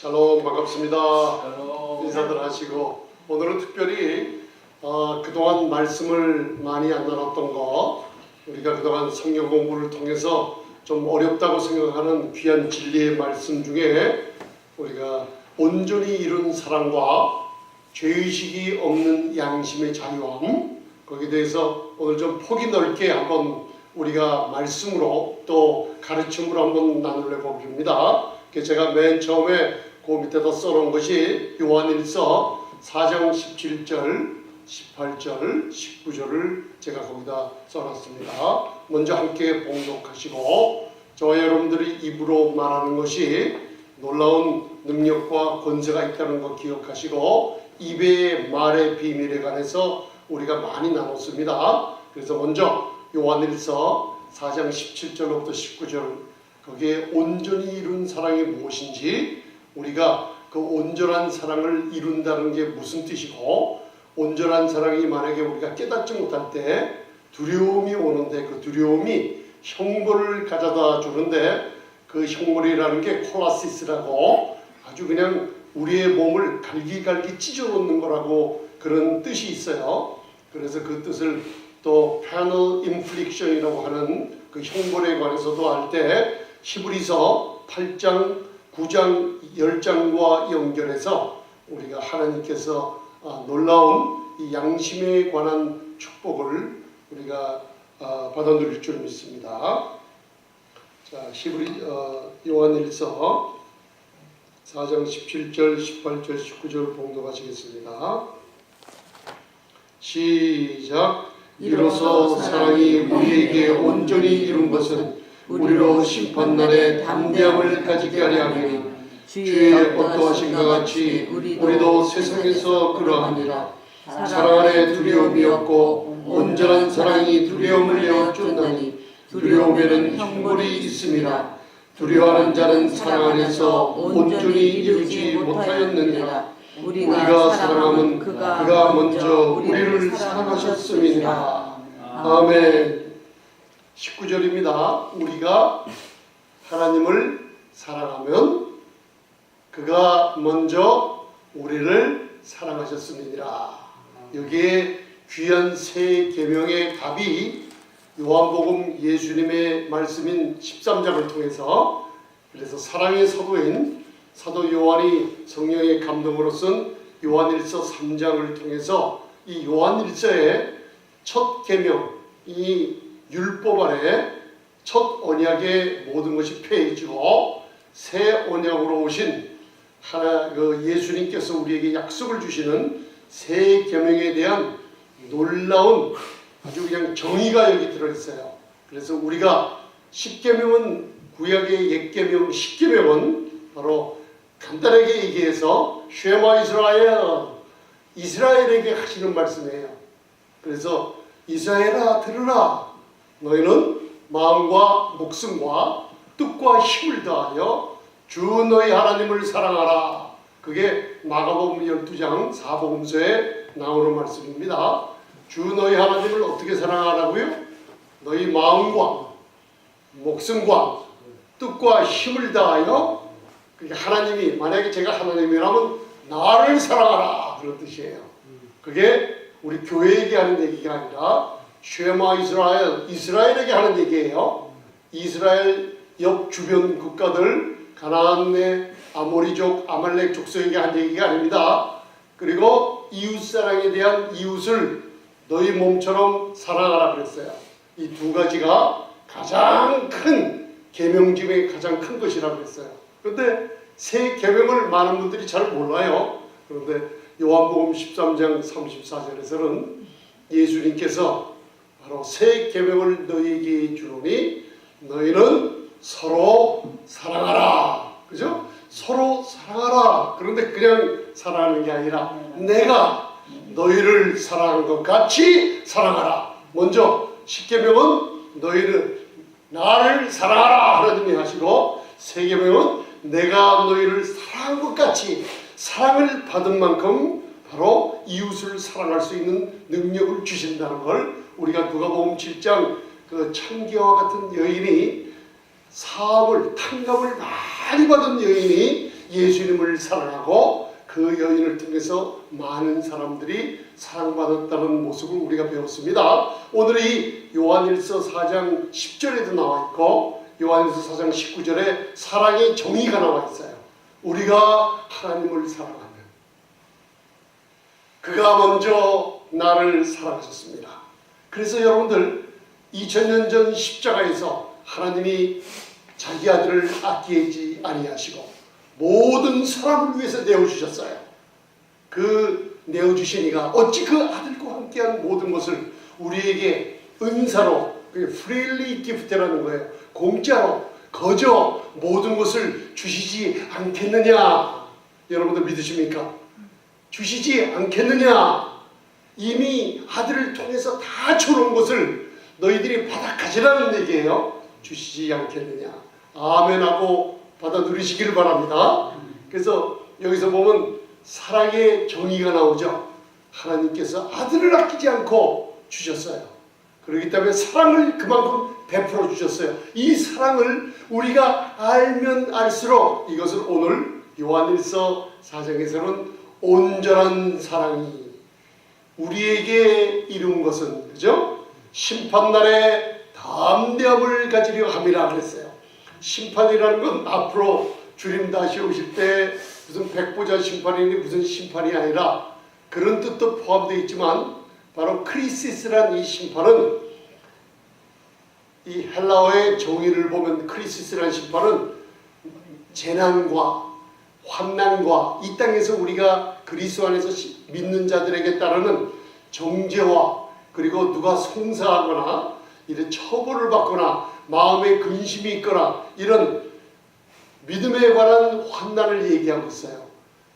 샬롬, 반갑습니다. 샬롬. 인사들 하시고, 오늘은 특별히 그동안 말씀을 많이 안 나눴던 거, 우리가 그동안 성경 공부를 통해서 좀 어렵다고 생각하는 귀한 진리의 말씀 중에 우리가 온전히 이룬 사랑과 죄의식이 없는 양심의 자유함, 거기에 대해서 오늘 좀 폭이 넓게 한번 우리가 말씀으로 또 가르침으로 한번 나누려고 합니다. 제가 맨 처음에 그 밑에다 써놓은 것이 요한일서 4장 17절, 18절, 19절을 제가 거기다 써놨습니다. 먼저 함께 봉독하시고, 저와 여러분들이 입으로 말하는 것이 놀라운 능력과 권세가 있다는 거 기억하시고, 입의 말의 비밀에 관해서 우리가 많이 나눴습니다. 그래서 먼저 요한일서 4장 17절로부터 19절, 거기에 온전히 이룬 사랑이 무엇인지, 우리가 그 온전한 사랑을 이룬다는 게 무슨 뜻이고, 온전한 사랑이 만약에 우리가 깨닫지 못할 때 두려움이 오는데, 그 두려움이 형벌을 가져다 주는데, 그 형벌이라는 게 콜라시스라고 아주 그냥 우리의 몸을 갈기갈기 찢어놓는 거라고 그런 뜻이 있어요. 그래서 그 뜻을 또 penal infliction이라고 하는 그 형벌에 관해서도 할 때 히브리서 8장, 9장, 10장과 연결해서 우리가 하나님께서 놀라운 이 양심에 관한 축복을 우리가 받아 누릴 줄 믿습니다. 자, 요한일서 4장 17절, 18절, 19절 봉독하시겠습니다. 시작. 이로써 사랑이 우리에게 온전히 이룬 것은 우리로 심판날에 담대함을 가지게 하려 함이니, 주의 어떠하신 것 같이 우리도 세상에서 그러하니라. 사랑 안에 두려움이 없고 온전한 사랑이 두려움을 내어 쫓나니, 두려움에는 형벌이 있음이라. 두려워하는 자는 사랑 안에서 온전히 이루지 못하였느니라. 우리가 사랑하면 그가 먼저 우리를 사랑하셨음이니라. 아멘. 19절입니다. 우리가 하나님을 사랑하면 그가 먼저 우리를 사랑하셨음이니라. 여기에 귀한 새 계명의 답이 요한복음 예수님의 말씀인 13장을 통해서, 그래서 사랑의 사도인 사도 요한이 성령의 감동으로 쓴 요한일서 3장을 통해서 이 요한일서의 첫 계명, 이 율법 아래 첫 언약의 모든 것이 폐해지고 새 언약으로 오신 예수님께서 우리에게 약속을 주시는 새 계명에 대한 놀라운 아주 그냥 정의가 여기 들어있어요. 그래서 우리가 10계명은 구약의 옛계명, 10계명은 바로 간단하게 얘기해서 쉐마 이스라엘에게 하시는 말씀이에요. 그래서 이스라엘아 들으라, 너희는 마음과 목숨과 뜻과 힘을 다하여 주 너희 하나님을 사랑하라. 그게 마가복음 12장 4복음서에 나오는 말씀입니다. 주 너희 하나님을 어떻게 사랑하라고요? 너희 마음과 목숨과 뜻과 힘을 다하여, 그게 하나님이, 만약에 제가 하나님이라면 나를 사랑하라 그런 뜻이에요. 그게 우리 교회에게 하는 얘기가 아니라 쉐마 이스라엘에게 하는 얘기예요. 이스라엘 옆 주변 국가들, 가나안의 아모리족, 아말렉 족속에게 한 얘기가 아닙니다. 그리고 이웃사랑에 대한 이웃을 너희 몸처럼 사랑하라 그랬어요. 이 두 가지가 가장 큰 계명 중에 가장 큰 것이라고 했어요. 그런데 새 계명을 많은 분들이 잘 몰라요. 그런데 요한복음 13장 34절에서는 예수님께서 바로 새 계명을 너희에게 주노니 너희는 서로 사랑하라. 그죠? 서로 사랑하라. 그런데 그냥 사랑하는 게 아니라 내가 너희를 사랑한 것 같이 사랑하라. 먼저 10계명은 너희는 나를 사랑하라 하나님이 하시고, 새 계명은 내가 너희를 사랑한 것 같이 사랑을 받은 만큼 바로 이웃을 사랑할 수 있는 능력을 주신다는 걸 우리가 누가복음 7장 그 창기와 같은 여인이 사업을 탕감을 많이 받은 여인이 예수님을 사랑하고 그 여인을 통해서 많은 사람들이 사랑받았다는 모습을 우리가 배웠습니다. 오늘 이 요한일서 4장 10절에도 나와 있고 요한일서 4장 19절에 사랑의 정의가 나와 있어요. 우리가 하나님을 사랑하면 그가 먼저 나를 사랑하셨습니다. 그래서 여러분들 2000년 전 십자가에서 하나님이 자기 아들을 아끼지 아니하시고 모든 사람을 위해서 내어주셨어요. 그 내어주신 이가 어찌 그 아들과 함께한 모든 것을 우리에게 은사로, freely gift라는 거예요. 공짜로 거저 모든 것을 주시지 않겠느냐. 여러분들 믿으십니까? 주시지 않겠느냐. 이미 아들을 통해서 다 주는 것을 너희들이 받아 가지라는 얘기예요. 주시지 않겠느냐. 아멘하고 받아 누리시기를 바랍니다. 그래서 여기서 보면 사랑의 정의가 나오죠. 하나님께서 아들을 아끼지 않고 주셨어요. 그렇기 때문에 사랑을 그만큼 베풀어 주셨어요. 이 사랑을 우리가 알면 알수록 이것을 오늘 요한일서 4장에서는 온전한 사랑이 우리에게 이룬 것은, 그죠? 심판날에 담대함을 가지려 함이라 그랬어요. 심판이라는 건 앞으로 주님 다시 오실 때 무슨 백보자 심판이니 무슨 심판이 아니라 그런 뜻도 포함되어 있지만 바로 크리시스란 이 심판은, 이 헬라어의 정의를 보면 크리시스란 심판은 재난과 환난과 이 땅에서 우리가 그리스도 안에서 믿는 자들에게 따르는 정죄와 그리고 누가 송사하거나 이런 처벌을 받거나 마음에 근심이 있거나 이런 믿음에 관한 환난을 얘기하고 있어요.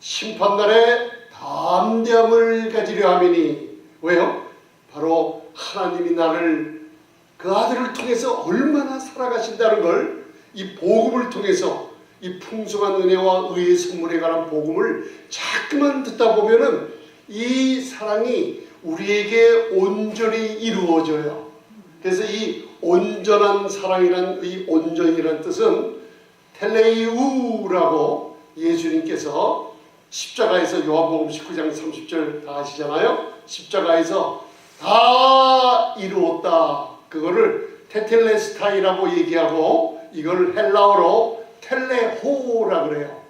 심판날에 담대함을 가지려 함이니. 왜요? 바로 하나님이 나를 그 아들을 통해서 얼마나 살아가신다는 걸 이 복음을 통해서 이 풍성한 은혜와 의의 선물에 관한 복음을 자꾸만 듣다 보면은 이 사랑이 우리에게 온전히 이루어져요. 그래서 이 온전한 사랑이란, 이 온전이란 뜻은 텔레이우라고 예수님께서 십자가에서 요한복음 19장 30절 다 아시잖아요. 십자가에서 다 이루었다. 그거를 테텔레스타이라고 얘기하고 이걸 헬라어로 텔레호라 그래요.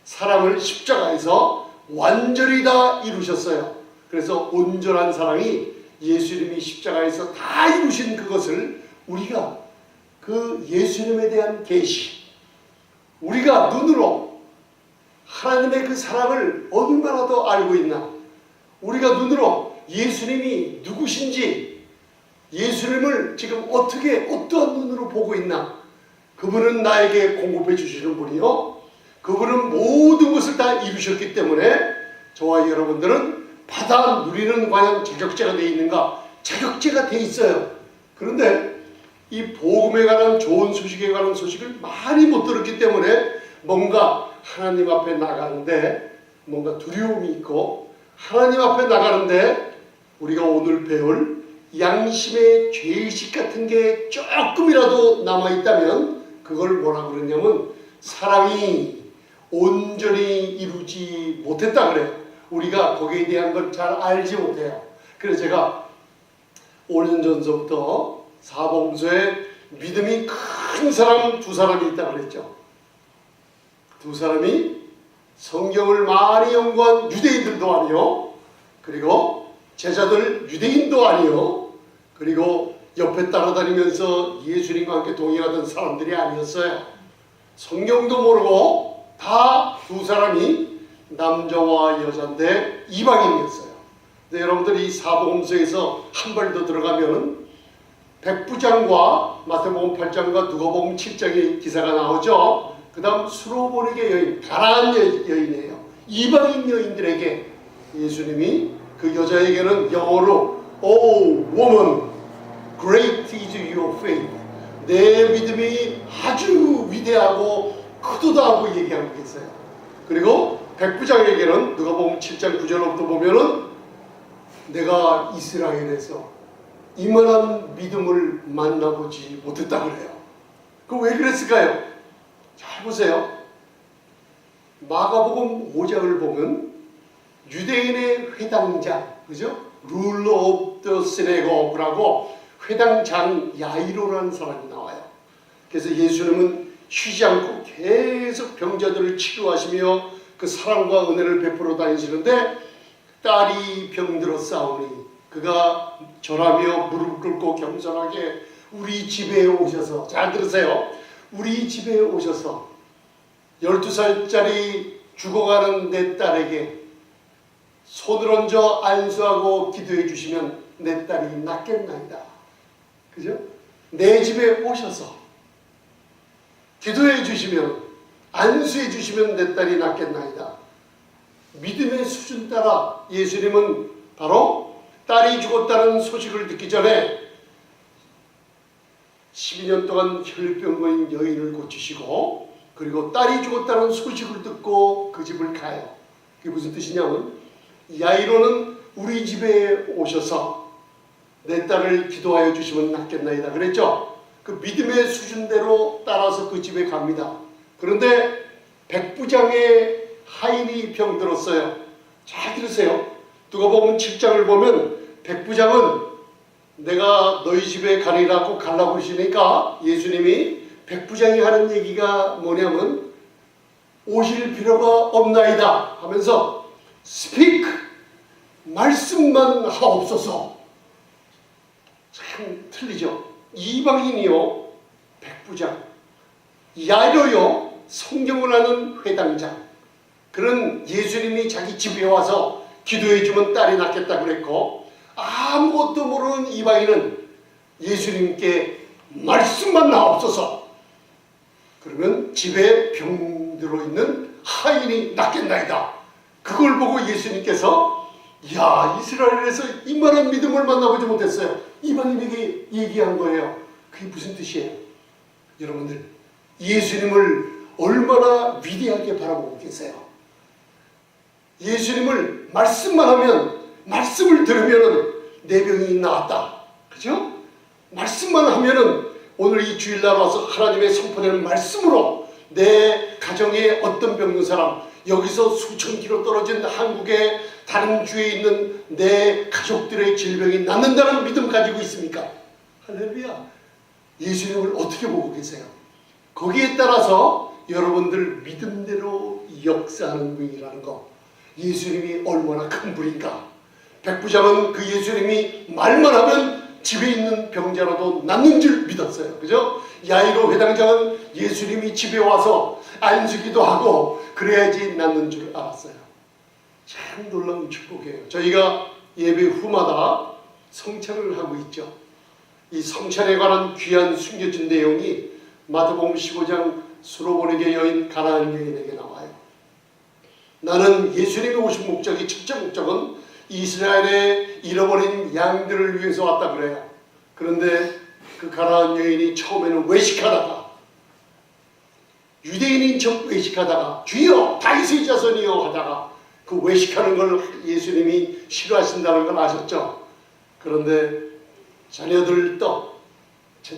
사랑을 십자가에서 완전히 다 이루셨어요. 그래서 온전한 사랑이 예수님이 십자가에서 다 이루신 그것을 우리가 그 예수님에 대한 계시, 우리가 눈으로 하나님의 그 사랑을 얼마나 더 알고 있나, 우리가 눈으로 예수님이 누구신지, 예수님을 지금 어떻게 어떠한 눈으로 보고 있나, 그분은 나에게 공급해 주시는 분이요, 그분은 모든 것을 다 이루셨기 때문에 저와 여러분들은 받아 누리는 과연 자격제가 되어 있는가? 자격제가 되어 있어요. 그런데 이 복음에 관한 좋은 소식에 관한 소식을 많이 못 들었기 때문에 뭔가 하나님 앞에 나가는데 뭔가 두려움이 있고, 하나님 앞에 나가는데 우리가 오늘 배울 양심의 죄의식 같은 게 조금이라도 남아있다면 그걸 뭐라 그러냐면 사랑이 온전히 이루지 못했다 그래요. 우리가 거기에 대한 걸 잘 알지 못해요. 그래서 제가 5년 전서부터 사복음서에 믿음이 큰 사람 두 사람이 있다고 그랬죠. 두 사람이 성경을 많이 연구한 유대인들도 아니요, 그리고 제자들 유대인도 아니요, 그리고 옆에 따라다니면서 예수님과 함께 동행하던 사람들이 아니었어요. 성경도 모르고 다 두 사람이 남자와 여자인데 이방인이었어요. 근데 여러분들 이 사복음서에서 한 발 더 들어가면 백부장과 마태복음 8장과 누가복음 7장의 기사가 나오죠. 그 다음 수로보니게 여인, 가나안 여인이에요. 이방인 여인들에게 예수님이 그 여자에게는 영어로 Oh woman, great is your faith. 내 믿음이 아주 위대하고 크도다고 얘기하고 계세요. 그리고 백부장에게는 누가복음 7장 9절부터 보면은 내가 이스라엘에서 이만한 믿음을 만나보지 못했다 그래요. 그 왜 그랬을까요? 잘 보세요. 마가복음 5장을 보면 유대인의 회당장, 그죠? 룰러 오브 더 시네고그라고 회당장 야이로라는 사람이 나와요. 그래서 예수님은 쉬지 않고 계속 병자들을 치료하시며 그 사랑과 은혜를 베풀어 다니시는데 딸이 병들어 싸우니 그가 절하며 무릎 꿇고 겸손하게 우리 집에 오셔서, 잘 들으세요, 우리 집에 오셔서 12살짜리 죽어가는 내 딸에게 손을 얹어 안수하고 기도해 주시면 내 딸이 낫겠나이다. 그죠? 내 집에 오셔서 기도해 주시면, 안수해 주시면 내 딸이 낫겠나이다. 믿음의 수준 따라 예수님은 바로 딸이 죽었다는 소식을 듣기 전에 12년 동안 혈병거인 여인을 고치시고, 그리고 딸이 죽었다는 소식을 듣고 그 집을 가요. 그게 무슨 뜻이냐면, 야이로는 우리 집에 오셔서 내 딸을 기도하여 주시면 낫겠나이다 그랬죠. 그 믿음의 수준대로 따라서 그 집에 갑니다. 그런데 백부장의 하인이 병들었어요. 잘 들으세요. 누가복음 7장을 보면 백부장은 내가 너희 집에 가리라고 가려고 그러시니까 예수님이 백부장이 하는 얘기가 뭐냐면 오실 필요가 없나이다 하면서 speak, 말씀만 하옵소서. 참 틀리죠. 이방인이요 백부장, 야이로요 성경을 아는 회당장. 그런 예수님이 자기 집에 와서 기도해주면 딸이 낫겠다 그랬고, 아무것도 모르는 이방인은 예수님께 말씀만 하옵소서. 그러면 집에 병들어 있는 하인이 낫겠나이다. 그걸 보고 예수님께서 야, 이스라엘에서 이만한 믿음을 만나보지 못했어요. 이방인에게 얘기한 거예요. 그게 무슨 뜻이에요? 여러분들, 예수님을 얼마나 위대하게 바라보고 계세요. 예수님을 말씀만 하면, 말씀을 들으면 내 병이 나았다. 그죠? 말씀만 하면은 오늘 이 주일날 와서 하나님의 선포되는 말씀으로 내 가정에 어떤 병든 사람, 여기서 수천 킬로 떨어진 한국의 다른 주에 있는 내 가족들의 질병이 낫는다는 믿음 가지고 있습니까? 할렐루야. 예수님을 어떻게 보고 계세요? 거기에 따라서 여러분들 믿음대로 역사하는 분이라는 거, 예수님이 얼마나 큰 분인가. 백부장은 그 예수님이 말만 하면 집에 있는 병자라도 낫는 줄 믿었어요. 그죠? 야이로 회당장은 예수님이 집에 와서 안수기도 하고 그래야지 낫는 줄 알았어요. 참 놀라운 축복이에요. 저희가 예배 후마다 성찬을 하고 있죠. 이 성찬에 관한 귀한 숨겨진 내용이 마태복음 15장 수로보내게 여인 가나안 여인에게 나와요. 나는 예수님이 오신 목적이, 첫째 목적은 이스라엘의 잃어버린 양들을 위해서 왔다 그래요. 그런데 그 가나안 여인이 처음에는 외식하다가, 유대인인 척 외식하다가 주여 다윗의 자손이여 하다가 그 외식하는 걸 예수님이 싫어하신다는 걸 아셨죠. 그런데 자녀들 떡,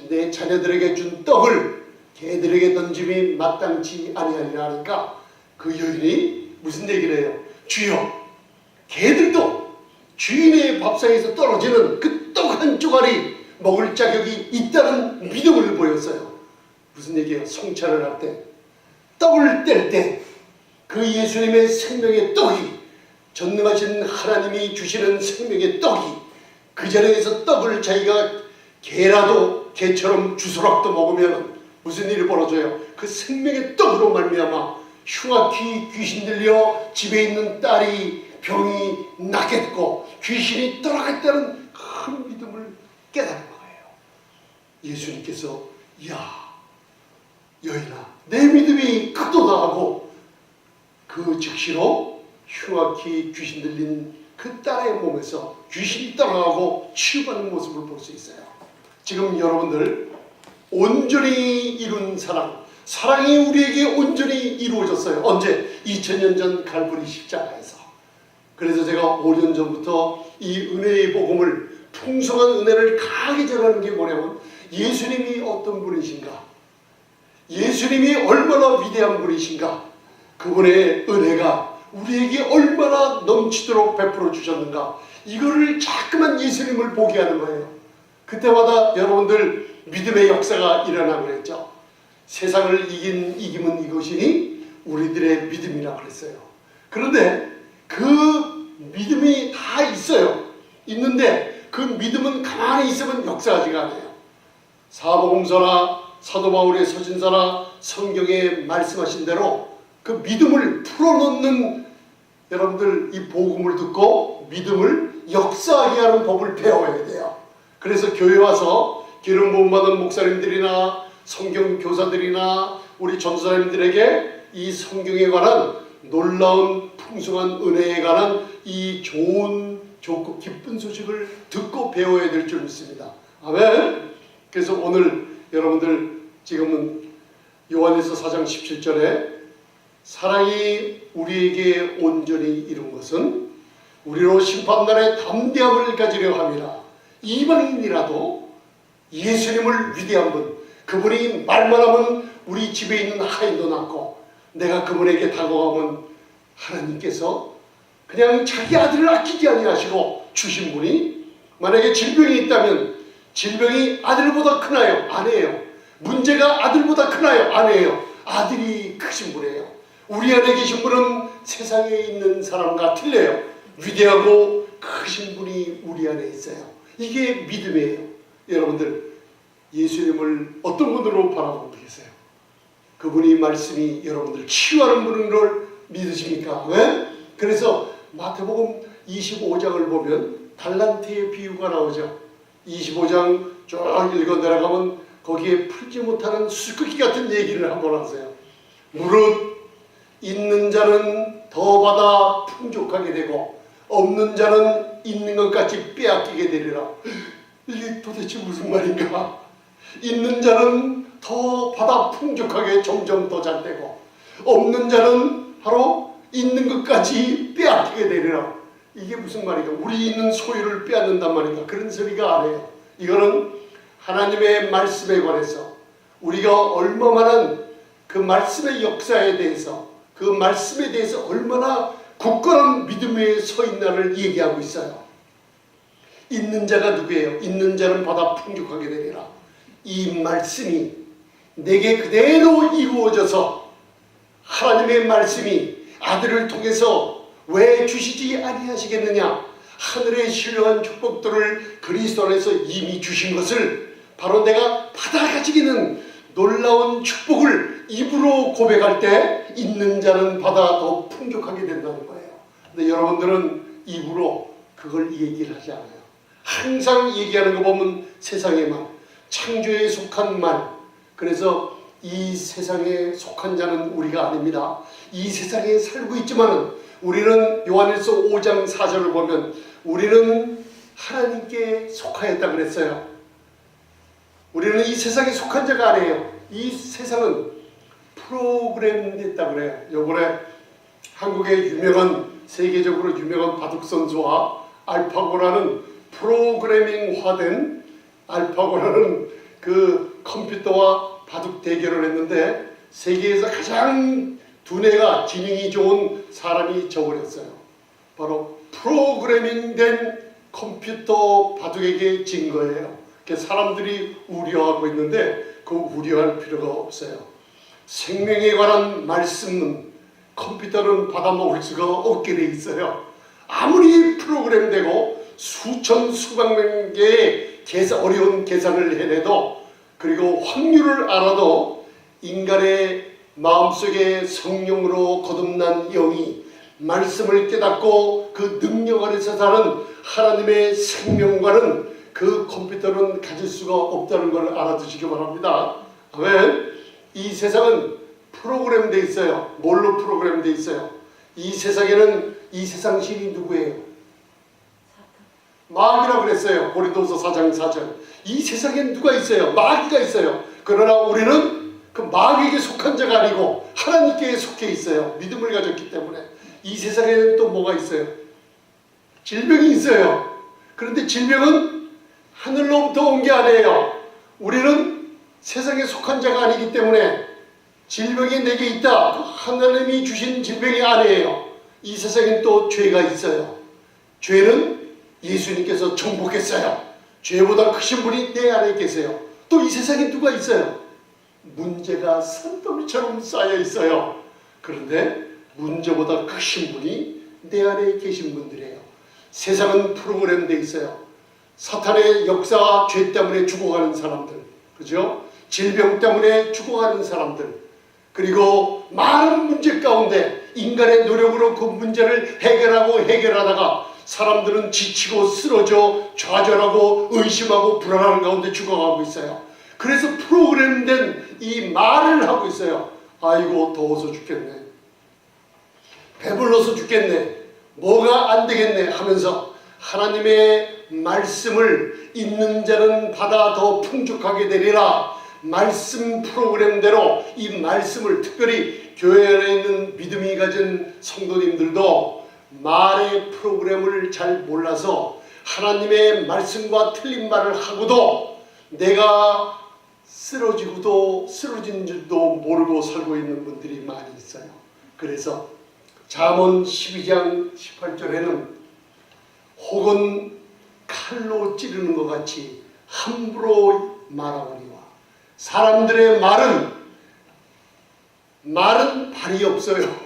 내 자녀들에게 준 떡을 개들에게 던짐이 마땅치 아니하리라 하니까 그 여인이 무슨 얘기를 해요? 주여, 개들도 주인의 밥상에서 떨어지는 그 떡 한 조각이 먹을 자격이 있다는 믿음을 보였어요. 무슨 얘기예요? 성찬을 할 때, 떡을 뗄 때 그 예수님의 생명의 떡이, 전능하신 하나님이 주시는 생명의 떡이, 그 자리에서 떡을 자기가 개처럼 주스락도 먹으면 무슨 일이 벌어져요? 그 생명의 떡으로 말미암아 흉악히 귀신 들려 집에 있는 딸이 병이 낫겠고 귀신이 떠나겠다는 큰 믿음을 깨달은 거예요. 예수님께서 야, 여인아, 내 믿음이 크도다 하고 그 즉시로 흉악히 귀신 들린 그 딸의 몸에서 귀신이 떠나가고 치유받는 모습을 볼 수 있어요. 지금 여러분들 온전히 이룬 사랑이 우리에게 온전히 이루어졌어요. 언제? 2000년 전 갈보리 십자가에서. 그래서 제가 5년 전부터 이 은혜의 복음을, 풍성한 은혜를 강하게 전하는 게 뭐냐면 예수님이 어떤 분이신가, 예수님이 얼마나 위대한 분이신가, 그 그분의 은혜가 우리에게 얼마나 넘치도록 베풀어 주셨는가, 이거를 자꾸만 예수님을 보게 하는 거예요. 그때마다 여러분들 믿음의 역사가 일어나고 그랬죠. 세상을 이김은 이것이니 우리들의 믿음이라 그랬어요. 그런데 그 믿음이 다 있어요. 있는데 그 믿음은 가만히 있으면 역사하지가 않아요. 사복음서나 사도 바울의 서신서나 성경에 말씀하신 대로 그 믿음을 풀어놓는, 여러분들 이 복음을 듣고 믿음을 역사하게 하는 법을 배워야 돼요. 그래서 교회 와서 기름 부음 받은 목사님들이나 성경 교사들이나 우리 전도사님들에게 이 성경에 관한 놀라운 풍성한 은혜에 관한 이 좋고 기쁜 소식을 듣고 배워야 될 줄 믿습니다. 아멘. 그래서 오늘 여러분들 지금은 요한일서 4장 17절에 사랑이 우리에게 온전히 이룬 것은 우리로 심판날에 담대함을 가지려 함이라. 이방인이라도 예수님을 위대한 분, 그분이 말만 하면 우리 집에 있는 하인도 낫고, 내가 그분에게 다가가면 하나님께서 그냥 자기 아들을 아끼지 아니하시고 주신 분이, 만약에 질병이 있다면 질병이 아들보다 크나요? 아니에요. 문제가 아들보다 크나요? 아니에요. 아들이 크신 분이에요. 우리 안에 계신 분은 세상에 있는 사람과 틀려요. 위대하고 크신 분이 우리 안에 있어요. 이게 믿음이에요. 여러분들 예수님을 어떤 분으로 바라보고 계세요? 그분이 말씀이 여러분들 치유하는 분인 걸 믿으십니까? 왜? 그래서 마태복음 25장을 보면 달란트의 비유가 나오죠. 25장 쭉 읽어 내려가면 거기에 풀지 못하는 수수께끼 같은 얘기를 한번 하세요. 무릇 있는 자는 더 받아 풍족하게 되고 없는 자는 있는 것 같이 빼앗기게 되리라. 이게 도대체 무슨 말인가? 있는 자는 더 받아 풍족하게 점점 더 잘 되고 없는 자는 바로 있는 것까지 빼앗기게 되리라. 이게 무슨 말인가? 우리 있는 소유를 빼앗는단 말인가? 그런 소리가 아니에요. 이거는 하나님의 말씀에 관해서 우리가 얼마만한 그 말씀의 역사에 대해서, 그 말씀에 대해서 얼마나 굳건한 믿음 위에 서 있나를 얘기하고 있어요. 있는 자가 누구예요? 있는 자는 받아 풍족하게 되리라. 이 말씀이 내게 그대로 이루어져서 하나님의 말씀이 아들을 통해서 왜 주시지 아니하시겠느냐? 하늘의 신령한 축복들을 그리스도 안에서 이미 주신 것을 바로 내가 받아 가지기는 놀라운 축복을 입으로 고백할 때 있는 자는 받아 더 풍족하게 된다는 거예요. 근데 여러분들은 입으로 그걸 얘기를 하지 않아요. 항상 얘기하는 거 보면 세상의 말, 창조에 속한 말. 그래서 이 세상에 속한 자는 우리가 아닙니다. 이 세상에 살고 있지만은 우리는 요한일서 5장 4절을 보면 우리는 하나님께 속하였다 그랬어요. 우리는 이 세상에 속한 자가 아니에요. 이 세상은 프로그램 됐다 그래요. 요번에 한국의 세계적으로 유명한 바둑 선수와 알파고라는 프로그래밍화된 알파고라는 그 컴퓨터와 바둑 대결을 했는데 세계에서 가장 두뇌가 지능이 좋은 사람이 져버렸어요. 바로 프로그래밍된 컴퓨터 바둑에게 진 거예요. 사람들이 우려하고 있는데 그 우려할 필요가 없어요. 생명에 관한 말씀은 컴퓨터는 받아먹을 수가 없게 돼 있어요. 아무리 프로그램되고 수천 수백 개의 어려운 계산을 해내도, 그리고 확률을 알아도 인간의 마음속에 성령으로 거듭난 영이 말씀을 깨닫고 그 능력 안에서 사는 하나님의 생명과는 그 컴퓨터는 가질 수가 없다는 걸 알아두시기 바랍니다. 아멘. 이 세상은 프로그램되어 있어요. 뭘로 프로그램되어 있어요? 이 세상에는 이 세상 신이 누구예요? 마귀라고 그랬어요. 고린도서 4장 4절. 이 세상엔 누가 있어요? 마귀가 있어요. 그러나 우리는 그 마귀에게 속한 자가 아니고 하나님께 속해 있어요. 믿음을 가졌기 때문에. 이 세상에는 또 뭐가 있어요? 질병이 있어요. 그런데 질병은 하늘로부터 온 게 아니에요. 우리는 세상에 속한 자가 아니기 때문에 질병이 내게 있다. 하나님이 주신 질병이 아니에요. 이 세상엔 또 죄가 있어요. 죄는 예수님께서 정복했어요. 죄보다 크신 분이 내 안에 계세요. 또 이 세상에 누가 있어요? 문제가 산더미처럼 쌓여 있어요. 그런데 문제보다 크신 분이 내 안에 계신 분들이에요. 세상은 프로그램돼 있어요. 사탄의 역사와 죄 때문에 죽어가는 사람들, 그죠? 질병 때문에 죽어가는 사람들, 그리고 많은 문제 가운데 인간의 노력으로 그 문제를 해결하다가 사람들은 지치고 쓰러져 좌절하고 의심하고 불안한 가운데 죽어가고 있어요. 그래서 프로그램된 이 말을 하고 있어요. 아이고 더워서 죽겠네, 배불러서 죽겠네, 뭐가 안 되겠네 하면서 하나님의 말씀을 있는 자는 받아 더 풍족하게 되리라. 말씀 프로그램대로 이 말씀을, 특별히 교회 안에 있는 믿음이 가진 성도님들도 말의 프로그램을 잘 몰라서 하나님의 말씀과 틀린 말을 하고도 내가 쓰러진 줄도 모르고 살고 있는 분들이 많이 있어요. 그래서 잠언 12장 18절에는 혹은 칼로 찌르는 것 같이 함부로 말하거니와. 사람들의 말은 발이 없어요.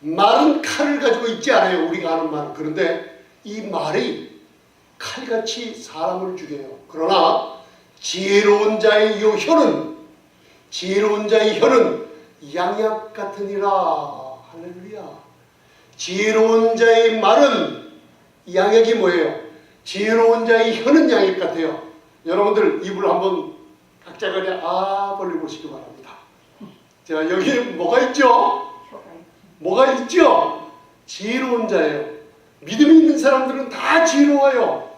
말은 칼을 가지고 있지 않아요. 우리가 아는 말은. 그런데 이 말이 칼같이 사람을 죽여요. 그러나 지혜로운 자의 혀는 양약 같으니라. 할렐루야. 지혜로운 자의 말은, 양약이 뭐예요? 지혜로운 자의 혀는 양약 같아요. 여러분들 입을 한번 각자가 벌려 보시기 바랍니다. 자, 여기 뭐가 있죠? 뭐가 있죠? 지혜로운 자예요. 믿음이 있는 사람들은 다 지혜로워요.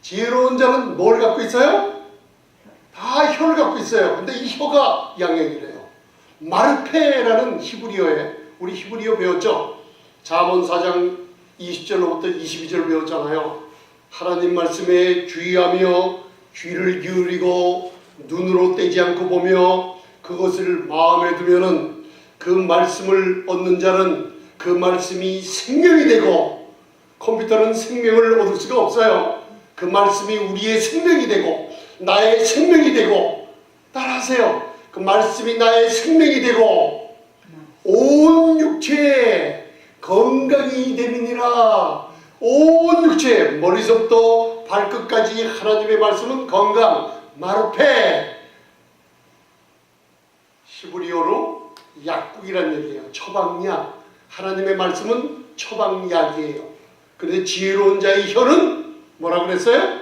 지혜로운 자는 뭘 갖고 있어요? 다 혀를 갖고 있어요. 근데 이 혀가 양약이래요. 마르페라는 히브리어에, 우리 히브리어 배웠죠? 잠언 4장 20절로부터 22절 배웠잖아요. 하나님 말씀에 주의하며 귀를 기울이고 눈으로 떼지 않고 보며 그것을 마음에 두면은 그 말씀을 얻는 자는 그 말씀이 생명이 되고, 컴퓨터는 생명을 얻을 수가 없어요. 그 말씀이 우리의 생명이 되고 나의 생명이 되고, 따라하세요. 그 말씀이 나의 생명이 되고 온 육체에 건강이 됨이니라. 온 육체, 머리서부터 발끝까지 하나님의 말씀은 건강, 마르페. 히브리어로 약국이라는 얘기예요. 처방약. 하나님의 말씀은 처방약이에요. 그런데 지혜로운 자의 혀는 뭐라 그랬어요?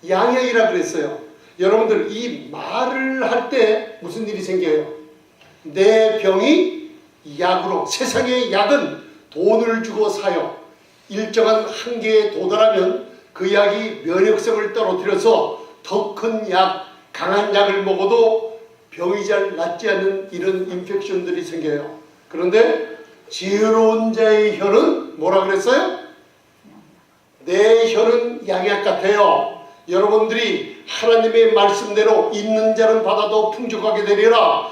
양약이라 그랬어요. 여러분들 이 말을 할 때 무슨 일이 생겨요? 내 병이 약으로, 세상의 약은 돈을 주고 사요. 일정한 한계에 도달하면 그 약이 면역성을 떨어뜨려서 더 큰 약, 강한 약을 먹어도 병이 잘 낫지 않는 이런 인펙션들이 생겨요. 그런데 지혜로운 자의 혀는 뭐라 그랬어요? 내 혀는 양약 같아요. 여러분들이 하나님의 말씀대로 있는 자는 받아도 풍족하게 되리라.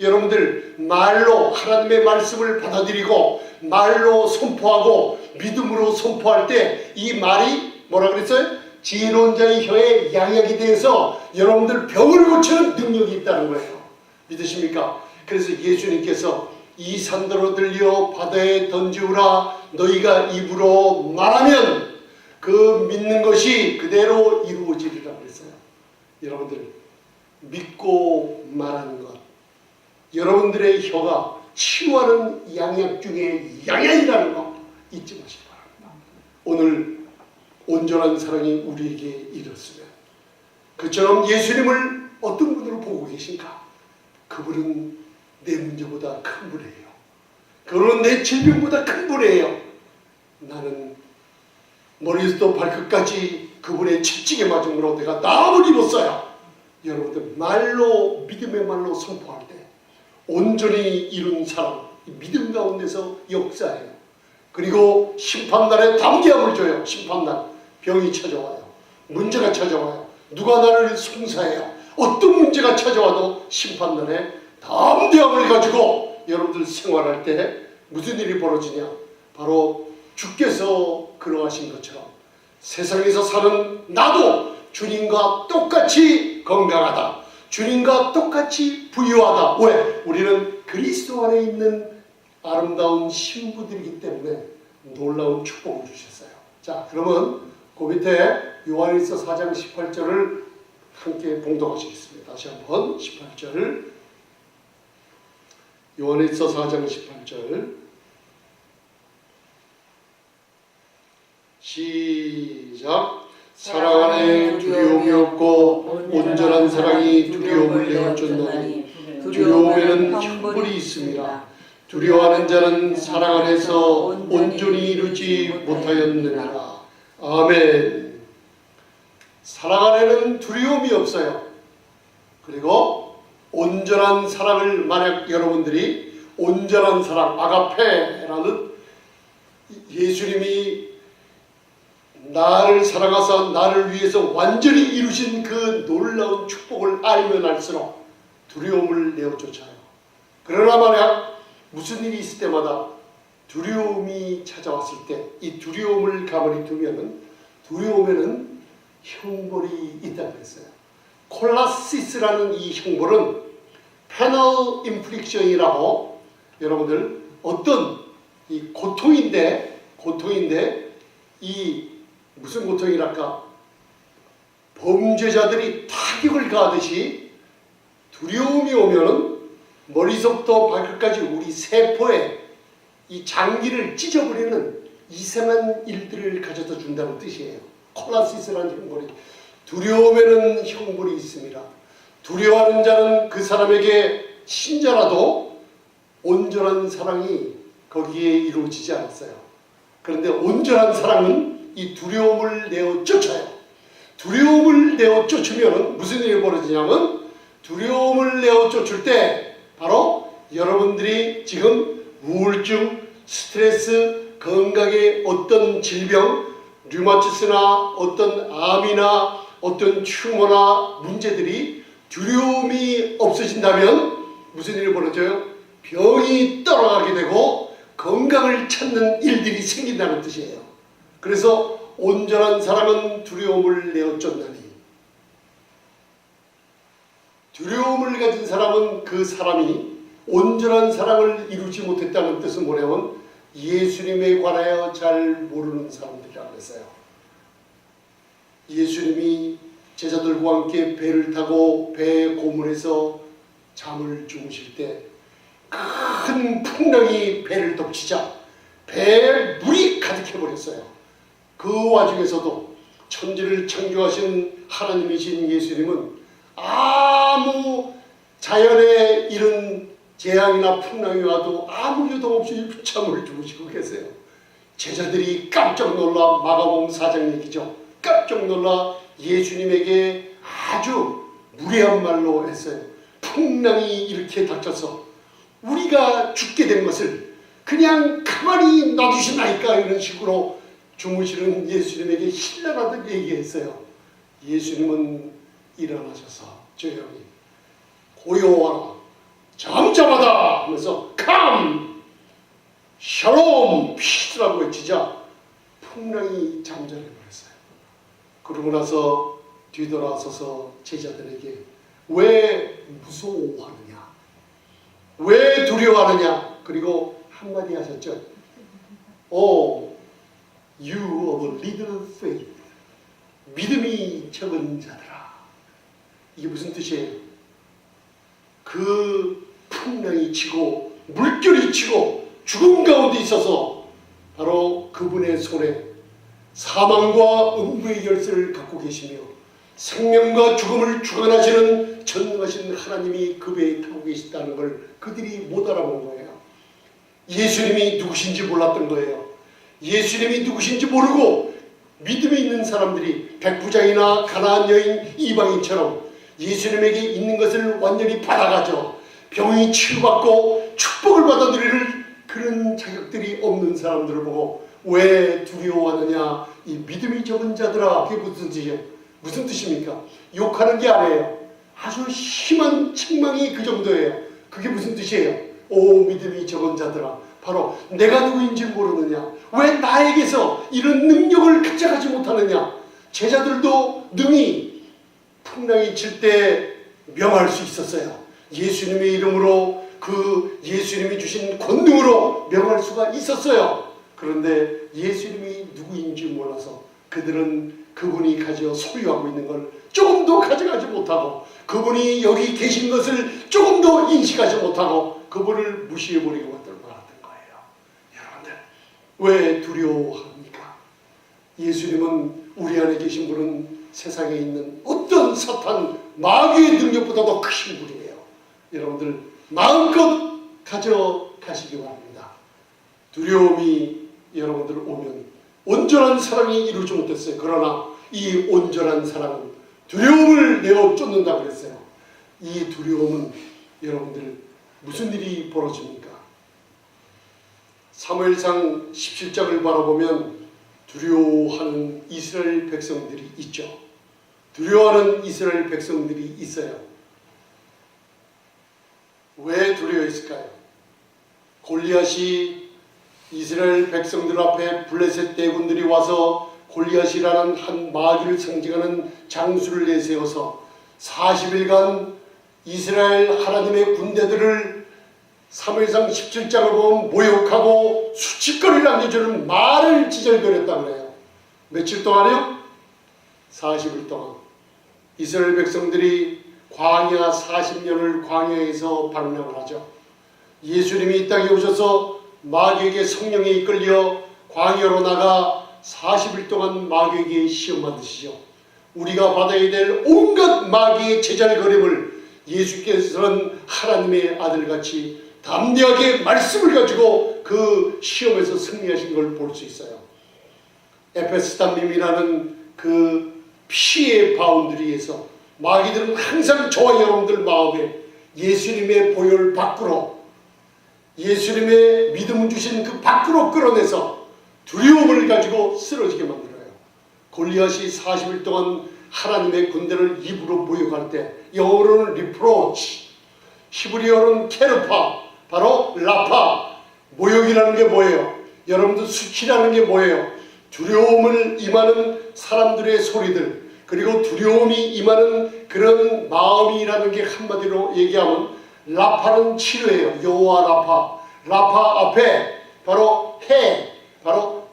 여러분들 말로 하나님의 말씀을 받아들이고 말로 선포하고 믿음으로 선포할 때 이 말이 뭐라 그랬어요? 지혜로운 자의 혀에 양약이 돼서 여러분들 병을 고치는 능력이 있다는 거예요. 믿으십니까? 그래서 예수님께서 이 산더러 들려 바다에 던지우라. 너희가 입으로 말하면 그 믿는 것이 그대로 이루어지리라 그랬어요. 여러분들 믿고 말하는 것, 여러분들의 혀가 치유하는 양약 중에 양약이라는 거 잊지 마시기 바랍니다. 오늘 온전한 사랑이 우리에게 이뤘으면 그처럼 예수님을 어떤 분으로 보고 계신가? 그분은 내 문제보다 큰 분이에요. 그분은 내 질병보다 큰 분이에요. 나는 머리부터 발끝까지 그분의 채찍에 맞음으로 내가 나음을 입었어요. 여러분들 말로, 믿음의 말로 선포할 때 온전히 이룬 사람, 믿음 가운데서 역사해요. 그리고 심판날에 담대함을 줘요. 심판날 병이 찾아와요. 문제가 찾아와요. 누가 나를 송사해요. 어떤 문제가 찾아와도 심판날에 담대함을 가지고 여러분들 생활할 때 무슨 일이 벌어지냐? 바로 주께서 그러하신 것처럼 세상에서 사는 나도 주님과 똑같이 건강하다. 주님과 똑같이 부유하다. 왜? 우리는 그리스도 안에 있는 아름다운 신부들이기 때문에 놀라운 축복을 주셨어요. 자, 그러면 그 밑에 요한일서 4장 18절을 함께 봉독하시겠습니다. 다시 한번 18절 요한일서 4장 18절 시작. 사랑 안에 두려움이 없고 온전한 사랑이 두려움을 내어쫓나니 두려움에는 형벌이 있습니다. 두려워하는 자는 사랑 안에서 온전히 이루지 못하였느니라. 아멘. 사랑 안에는 두려움이 없어요. 그리고 온전한 사랑을 만약 여러분들이 온전한 사랑, 아가페라는 예수님이 나를 사랑하사 나를 위해서 완전히 이루신 그 놀라운 축복을 알면 알수록 두려움을 내어쫓아요. 그러나 만약 무슨 일이 있을 때마다 두려움이 찾아왔을 때 이 두려움을 가만히 두면은 두려움에는 형벌이 있다고 했어요. 콜라시스라는 이 형벌은 페널 인플릭션이라고 여러분들 어떤 이 고통인데 이 무슨 고통이랄까? 범죄자들이 타격을 가하듯이 두려움이 오면은 머리속부터 발끝까지 우리 세포에 이 장기를 찢어버리는 이상한 일들을 가져다 준다는 뜻이에요. 콜라시스라는 형벌이. 두려움에는 형벌이 있습니다. 두려워하는 자는 그 사람에게 친자라도 온전한 사랑이 거기에 이루어지지 않았어요. 그런데 온전한 사랑은 이 두려움을 내어 쫓아요. 두려움을 내어 쫓으면 무슨 일이 벌어지냐면 두려움을 내어 쫓을 때 바로 여러분들이 지금 우울증, 스트레스, 건강의 어떤 질병, 류마티스나 어떤 암이나 어떤 튜머나 문제들이 두려움이 없어진다면 무슨 일이 벌어져요? 병이 떨어가게 되고 건강을 찾는 일들이 생긴다는 뜻이에요. 그래서 온전한 사랑은 두려움을 내어 쫓나니 두려움을 가진 사람은 그 사람이 온전한 사랑을 이루지 못했다는 뜻은 뭐냐면 예수님에 관하여 잘 모르는 사람들이라고 했어요. 예수님이 제자들과 함께 배를 타고 배 고문에서 잠을 주무실 때 큰 풍랑이 배를 덮치자 배에 물이 가득해버렸어요. 그 와중에서도 천지를 창조하신 하나님이신 예수님은 아무 자연에 이런 재앙이나 풍랑이 와도 아무 유도 없이 잠을 주무시고 계세요. 제자들이 깜짝 놀라 마가복음 4장 얘기죠. 깜짝 놀라 예수님에게 아주 무례한 말로 했어요. 풍랑이 이렇게 닥쳐서 우리가 죽게 된 것을 그냥 가만히 놔두시나이까 이런 식으로 주무시는 예수님에게 신랄하다고 얘기했어요. 예수님은 일어나셔서 조용히 고요하라 잠잠하다 하면서 캄 샬롬 피스라고 외치자 풍랑이 잠잠해버렸어요. 그러고 나서 뒤돌아서서 제자들에게 왜 무서워하느냐, 왜 두려워하느냐, 그리고 한마디 하셨죠. Oh, you of little faith. 믿음이 적은 자들아. 이게 무슨 뜻이에요? 그 풍랑이 치고 물결이 치고 죽음 가운데 있어서 바로 그분의 손에 사망과 음부의 열쇠를 갖고 계시며 생명과 죽음을 주관하시는 전능하신 하나님이 그 배에 타고 계시다는 걸 그들이 못 알아본 거예요. 예수님이 누구신지 몰랐던 거예요. 예수님이 누구신지 모르고 믿음이 있는 사람들이 백부장이나 가나안 여인 이방인처럼 예수님에게 있는 것을 완전히 받아가죠. 병이 치유받고 축복을 받아 누리는 그런 자격들이 없는 사람들을 보고 왜 두려워하느냐, 이 믿음이 적은 자들아. 그게 무슨 뜻이에요? 무슨 뜻입니까? 욕하는 게 아니에요. 아주 심한 책망이 그 정도예요. 그게 무슨 뜻이에요? 오 믿음이 적은 자들아, 바로 내가 누구인지 모르느냐? 왜 나에게서 이런 능력을 가져가지 못하느냐? 제자들도 능히 풍랑이 칠 때 명할 수 있었어요. 예수님의 이름으로, 그 예수님이 주신 권능으로 명할 수가 있었어요. 그런데 예수님이 누구인지 몰라서 그들은 그분이 가져 소유하고 있는 걸 조금도 가져가지 못하고, 그분이 여기 계신 것을 조금도 인식하지 못하고 그분을 무시해버리고 말았던 거예요. 여러분들, 왜 두려워합니까? 예수님은, 우리 안에 계신 분은 세상에 있는 어떤 사탄 마귀의 능력보다도 크신 분이에요. 여러분들 마음껏 가져가시기 바랍니다. 두려움이 여러분들 오면 온전한 사랑이 이루지 못했어요. 그러나 이 온전한 사랑은 두려움을 내어 쫓는다고 그랬어요. 이 두려움은 여러분들 무슨 일이 벌어집니까? 사무엘상 17장을 바라보면 두려워하는 이스라엘 백성들이 있죠. 두려워하는 이스라엘 백성들이 있어요. 왜 두려워했을까요? 골리앗이 이스라엘 백성들 앞에 블레셋 대군들이 와서 골리앗이라는 한 마귀를 상징하는 장수를 내세워서 40일간 이스라엘 하나님의 군대들을 사무엘상 17장을 보면 모욕하고 수치거리를 남겨주는 말을 지절거렸다고 그래요. 며칠 동안이요? 40일 동안 이스라엘 백성들이 광야 40년을 광야에서 방랑을 하죠. 예수님이 이 땅에 오셔서 마귀에게 성령에 이끌려 광야로 나가 40일 동안 마귀에게 시험 받으시죠. 우리가 받아야 될 온갖 마귀의 제잘거림을 예수께서는 하나님의 아들같이 담대하게 말씀을 가지고 그 시험에서 승리하신 걸 볼 수 있어요. 에페스담림이라는 그 피의 바운드리에서 마귀들은 항상 저와 여러분들 마음에 예수님의 보혈 밖으로, 예수님의 믿음 주신 그 밖으로 끌어내서 두려움을 가지고 쓰러지게 만들어요. 골리앗이 40일 동안 하나님의 군대를 입으로 모욕할 때, 영어로는 리프로치, 히브리어로는 케르파, 바로 라파. 모욕이라는 게 뭐예요? 여러분들 수치라는 게 뭐예요? 두려움을 임하는 사람들의 소리들, 그리고 두려움이 임하는 그런 마음이라는 게 한마디로 얘기하면 라파는 치료예요. 여호와 라파. 라파 앞에 바로 해, 바로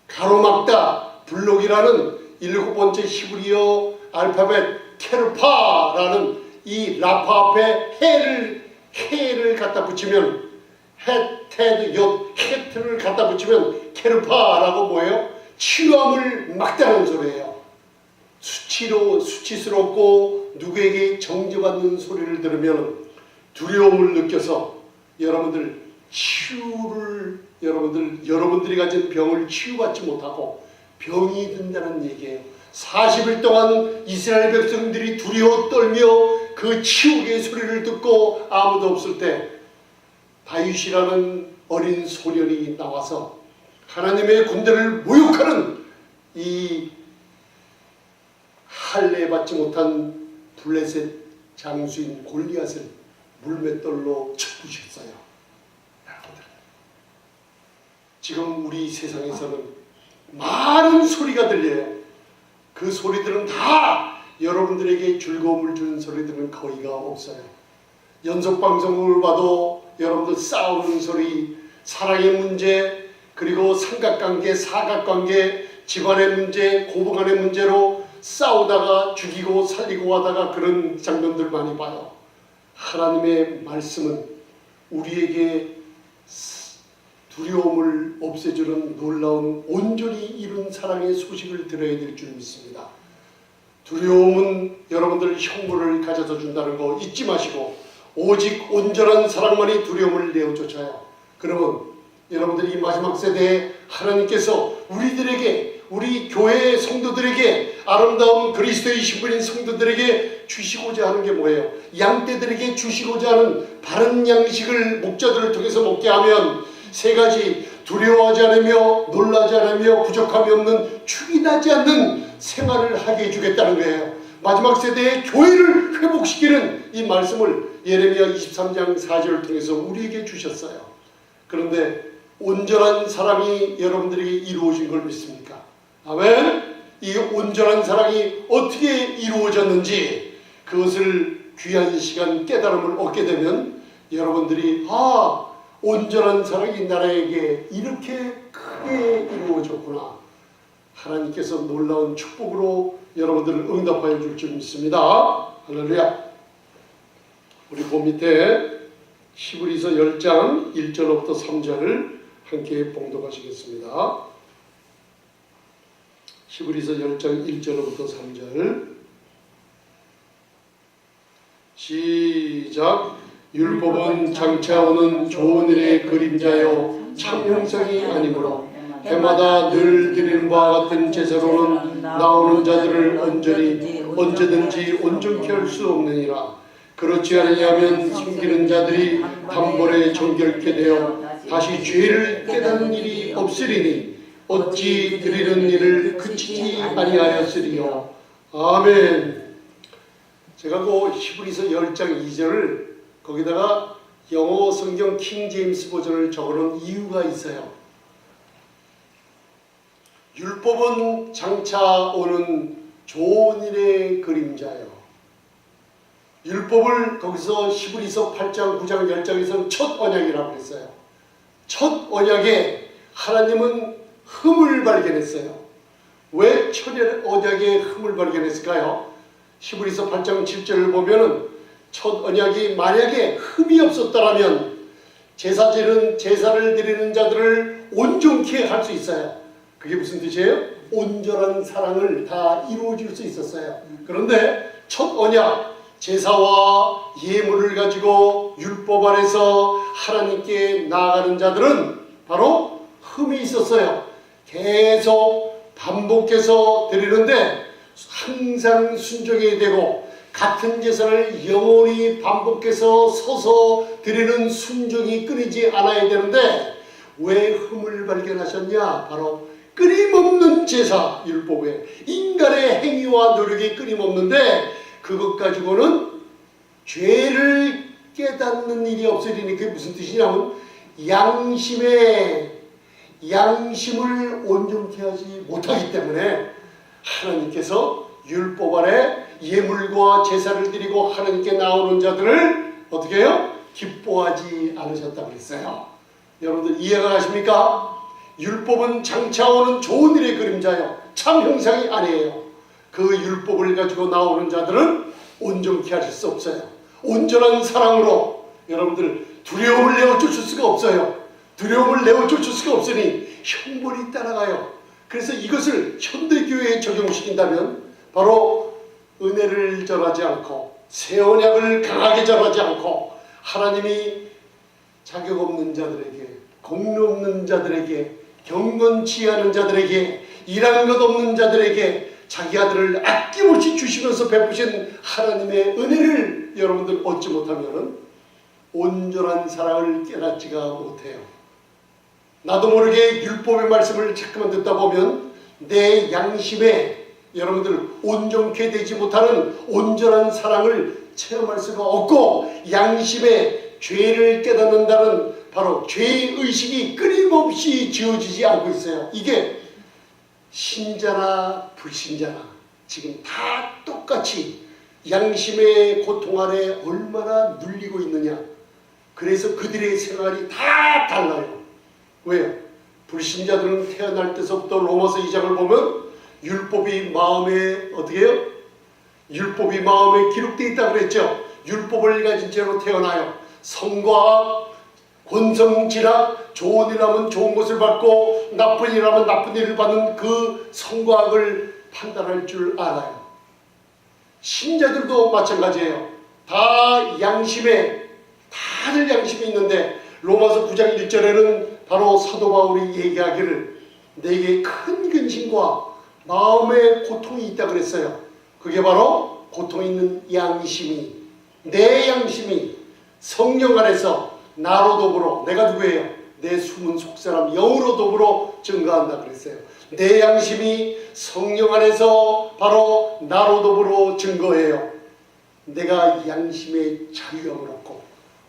가로막다, 블록이라는 7번째 히브리어 알파벳 케르파라는 이 라파 앞에 해를 갖다 붙이면, 헤테드 옅 헤트를 갖다 붙이면 케르파라고 뭐예요? 치유함을 막다는 소리예요. 수치스럽고 누구에게 정죄받는 소리를 들으면 두려움을 느껴서 여러분들 치유를, 여러분들이 가진 병을 치유받지 못하고 병이 든다는 얘기예요. 40일 동안 이스라엘 백성들이 두려워 떨며 그 치유의 소리를 듣고 아무도 없을 때 다윗이라는 어린 소년이 나와서 하나님의 군대를 모욕하는 이 할례받지 못한 블레셋 장수인 골리앗을 물맷돌로 쳐부셨어요. 여러분들, 지금 우리 세상에서는 많은 소리가 들려요. 그 소리들은 다 여러분들에게 즐거움을 주는 소리들은 거의가 없어요. 연속방송을 봐도 여러분들 싸우는 소리, 사랑의 문제, 그리고 삼각관계, 사각관계, 집안의 문제, 고부간의 문제로 싸우다가 죽이고 살리고 하다가 그런 장면들 많이 봐요. 하나님의 말씀은 우리에게 두려움을 없애주는 놀라운 온전히 이룬 사랑의 소식을 들어야 될 줄 믿습니다. 두려움은 여러분들 형벌을 가져다 준다는 거 잊지 마시고 오직 온전한 사랑만이 두려움을 내어쫓아요. 그러면 여러분들이 이 마지막 세대에 하나님께서 우리들에게, 우리 교회의 성도들에게, 아름다운 그리스도의 신분인 성도들에게 주시고자 하는 게 뭐예요? 양떼들에게 주시고자 하는 바른 양식을 목자들을 통해서 먹게 하면 세 가지: 두려워하지 않으며 놀라지 않으며 부족함이 없는 축이 나지 않는 생활을 하게 해주겠다는 거예요. 마지막 세대의 교회를 회복시키는 이 말씀을 예레미야 23장 4절을 통해서 우리에게 주셨어요. 그런데 온전한 사랑이 여러분들에게 이루어진 걸 믿습니까? 아멘. 이 온전한 사랑이 어떻게 이루어졌는지 그것을 귀한 시간 깨달음을 얻게 되면 여러분들이 온전한 사랑이 나라에게 이렇게 크게 이루어졌구나. 하나님께서 놀라운 축복으로 여러분들을 응답하여 줄 줄 믿습니다. 할렐루야. 우리 그 밑에 히브리서 10장 1절부터 3절을 함께 봉독하시겠습니다. 히브리서 10장 1절부터 3절 시작. 율법은 장차 오는 좋은 일의 그림자요 참 형상이 아니므로 해마다 늘 드리는 바와 같은 제사로는 나오는 자들을 언제든지 온전케 할 수 없느니라. 그렇지 않으면 숨기는 자들이 단번에 정결케 되어 다시 죄를 깨닫는 일이 없으리니 어찌 드리는 일을 그치지 아니하였으리요. 아멘. 제가 그 히브리서 10장 2절을 거기다가 영어 성경 킹 제임스 버전을 적어놓은 이유가 있어요. 율법은 장차 오는 좋은 일의 그림자요. 율법을 거기서 히브리서 8장, 9장, 10장에서는 첫 언약이라고 했어요. 첫 언약에 하나님은 흠을 발견했어요. 왜 첫 언약에 흠을 발견했을까요? 히브리서 8장 7절을 보면은 첫 언약이 만약에 흠이 없었다면 제사를 드리는 자들을 온전케 할 수 있어요. 그게 무슨 뜻이에요? 온전한 사랑을 다 이루어질 수 있었어요. 그런데 첫 언약 제사와 예물을 가지고 율법 안에서 하나님께 나아가는 자들은 바로 흠이 있었어요. 계속 반복해서 드리는데 항상 순종해야 되고 같은 제사를 영원히 반복해서 서서 드리는 순종이 끊이지 않아야 되는데 왜 흠을 발견하셨냐? 바로 끊임없는 제사 율법에 인간의 행위와 노력이 끊임없는데 그것 가지고는 죄를 깨닫는 일이 없으리니 그게 무슨 뜻이냐면 양심을 온전케 하지 못하기 때문에 하나님께서 율법 아래 예물과 제사를 드리고 하나님께 나오는 자들을 어떻게 해요? 기뻐하지 않으셨다고 그랬어요. 여러분들 이해가 가십니까? 율법은 장차 오는 좋은 일의 그림자요 참 형상이 아니에요. 그 율법을 가지고 나오는 자들은 온전케 하실 수 없어요. 온전한 사랑으로 여러분들 두려움을 내어쫓을 수가 없어요. 두려움을 내어쫓을 수가 없으니 형벌이 따라가요. 그래서 이것을 현대교회에 적용시킨다면 바로 은혜를 전하지 않고 새 언약을 강하게 전하지 않고 하나님이 자격 없는 자들에게 공로 없는 자들에게 경건치 않은 자들에게 일하는 것 없는 자들에게 자기 아들을 아낌없이 주시면서 베푸신 하나님의 은혜를 여러분들 얻지 못하면 온전한 사랑을 깨닫지가 못해요. 나도 모르게 율법의 말씀을 자꾸만 듣다 보면 내 양심에 여러분들 온전케 되지 못하는 온전한 사랑을 체험할 수가 없고 양심에 죄를 깨닫는다는 바로 죄의식이 끊임없이 지어지지 않고 있어요. 이게 신자나 불신자나 지금 다 똑같이 양심의 고통 아래 얼마나 눌리고 있느냐. 그래서 그들의 생활이 다 달라요. 왜요? 불신자들은 태어날 때서부터 로마서 2장을 보면 율법이 마음에 어떻게 해요? 율법이 마음에 기록되어 있다고 그랬죠. 율법을 가진 채로 태어나요. 성과 권성질학, 좋은 일하면 좋은 것을 받고 나쁜 일하면 나쁜 일을 받는 그 성과학을 판단할 줄 알아요. 신자들도 마찬가지예요. 다들 양심이 있는데 로마서 9장 1절에는 바로 사도 바울이 얘기하기를 내게 큰 근심과 마음의 고통이 있다 그랬어요. 그게 바로 고통 있는 내 양심이 성령 안에서 나로 더불어 내가 누구예요? 내 숨은 속사람 영으로 더불어 증거한다 그랬어요. 내 양심이 성령 안에서 바로 나로 더불어 증거해요. 내가 양심의 자유함을 얻고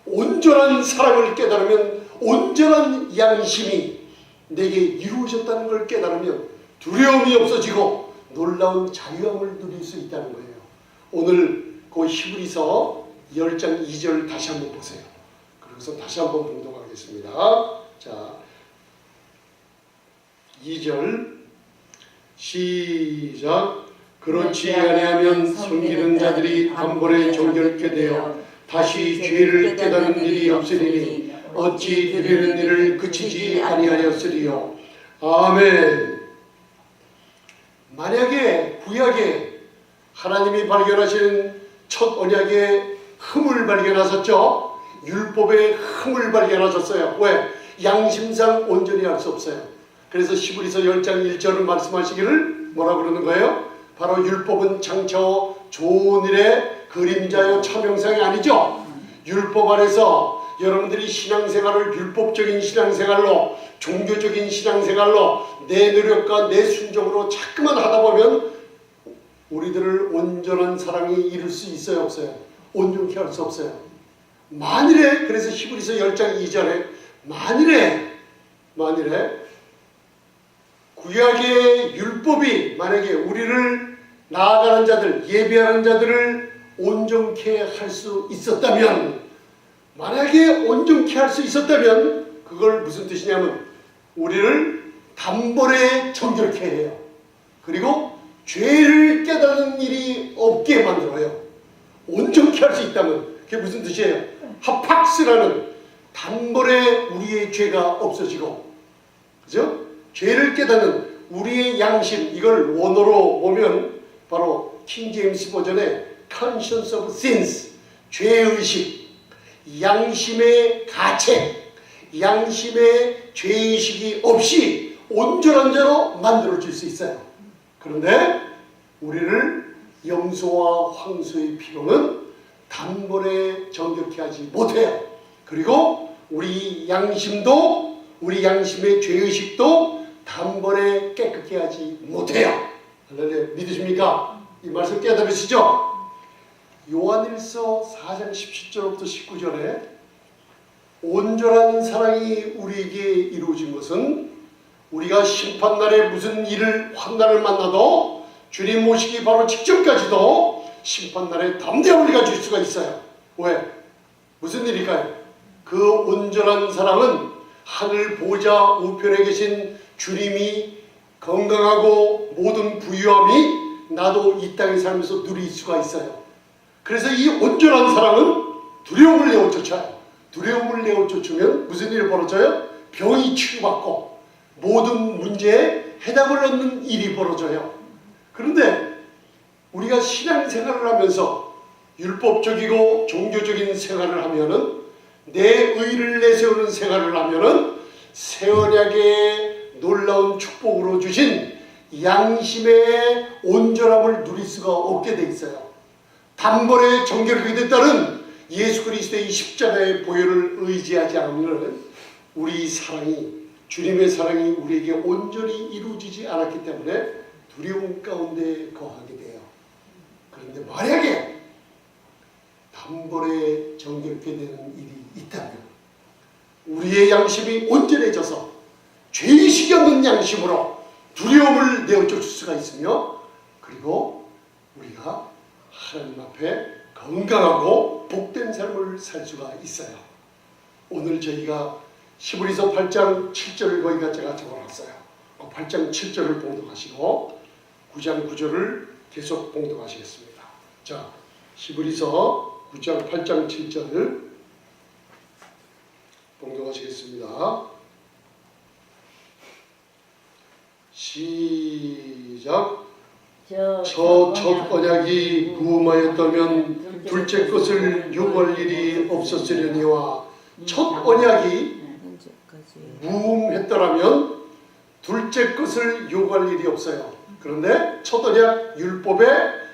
온전한 사랑을 깨달으면, 온전한 양심이 내게 이루어졌다는 걸 깨달으면 두려움이 없어지고 놀라운 자유함을 누릴 수 있다는 거예요. 오늘 그 히브리서 10장 2절 다시 한번 보세요. 그래서 다시 한번 봉독하겠습니다. 자, 2절 시작. 그렇지 아니하면 섬기는 자들이 단번에 정결케 되어 다시 죄를 깨닫는 일이 없으리니 어찌 되려는 일을 그치지 아니하였으리요. 아멘. 만약에 구약에 하나님이 발견하신 첫 언약의 흠을 발견하셨죠. 율법의 흠을 발견하셨어요. 왜? 양심상 온전히 할 수 없어요. 그래서 히브리서 10장 1절을 말씀하시기를 뭐라 그러는 거예요? 바로 율법은 장차 좋은 일의 그림자요 참형상이 아니죠. 율법 안에서 여러분들이 신앙생활을 율법적인 신앙생활로, 종교적인 신앙생활로 내 노력과 내 순종으로 자꾸만 하다 보면 우리들을 온전한 사랑이 이룰 수 있어요, 없어요? 온전히 할 수 없어요. 만일에, 그래서 히브리서 10장 2절에 만일에 구약의 율법이 만약에 우리를 나아가는 자들, 예배하는 자들을 온전케 할 수 있었다면, 만약에 온전케 할 수 있었다면 그걸 무슨 뜻이냐면 우리를 단번에 정결케 해요. 그리고 죄를 깨닫는 일이 없게 만들어요. 온전케 할 수 있다면 그게 무슨 뜻이에요? 하팍스라는, 단번에 우리의 죄가 없어지고, 그죠? 죄를 깨닫는 우리의 양심, 이걸 원어로 보면 바로 킹제임스 버전의 conscience of sins, 죄의식, 양심의 가책, 양심의 죄의식이 없이 온전한 자로 만들어질 수 있어요. 그런데 우리를 염소와 황소의 피로는 단번에 정결케 하지 못해요. 그리고 우리 양심도, 우리 양심의 죄의식도 단번에 깨끗게 하지 못해요. 할렐루야. 믿으십니까? 이 말씀 깨달으시죠? 요한일서 4장 17절부터 19절에 온전한 사랑이 우리에게 이루어진 것은 우리가 심판날에 무슨 일을, 환난을 만나도 주님 모시기 바로 직전까지도 심판날에 담대함을 가질 수가 있어요. 왜? 무슨 일일까요? 그 온전한 사랑은 하늘 보좌 우편에 계신 주님이 건강하고 모든 부유함이 나도 이 땅에 살면서 누릴 수가 있어요. 그래서 이 온전한 사랑은 두려움을 내어쫓아요. 두려움을 내어쫓으면 무슨 일이 벌어져요? 병이 치유받고 모든 문제에 해답을 얻는 일이 벌어져요. 그런데 우리가 신앙생활을 하면서 율법적이고 종교적인 생활을 하면은, 내 의를 내세우는 생활을 하면은 새 언약의 놀라운 축복으로 주신 양심의 온전함을 누릴 수가 없게 돼 있어요. 단번에 정결하게 됐다는 예수 그리스도의 이 십자가의 보혈을 의지하지 않으면 우리 사랑이, 주님의 사랑이 우리에게 온전히 이루어지지 않았기 때문에 두려움 가운데 거하게 돼요. 그런데 만약에 단번에 정결케 되는 일이 있다면 우리의 양심이 온전해져서 죄의식이 없는 양심으로 두려움을 내어쫓을 수가 있으며, 그리고 우리가 하나님 앞에 건강하고 복된 삶을 살 수가 있어요. 오늘 저희가 히브리서 8장 7절을 거기가 제가 적어놨어요. 8장 7절을 봉독하시고 9장 9절을 계속 봉독하시겠습니다. 자, 히브리서 9장 8장 7절을 봉독하시겠습니다. 시작. 첫 언약이 무음하였다면 둘째 것을 요구할 일이 없었으려니와, 첫 언약이 무음했더라면 둘째 것을 요구할 일이 없어요. 그런데 첫 언약 율법에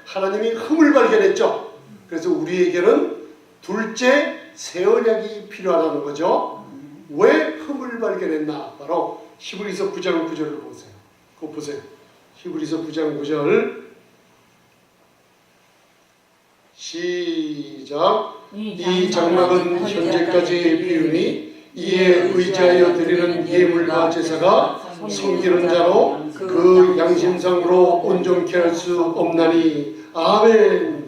하나님이 흠을 발견했죠. 그래서 우리에게는 둘째 새 언약이 필요하다는 거죠. 왜 흠을 발견했어요? 발견했나? 바로 히브리서 9장 9절을 보세요. 그거 보세요. 히브리서 9장 9절 시작. 이 장막은 현재까지의 비유니 이에 의지하여 드리는 예물과 제사가 섬기는 자로 그 양심상으로 온전케 할 수 없나니. 아멘.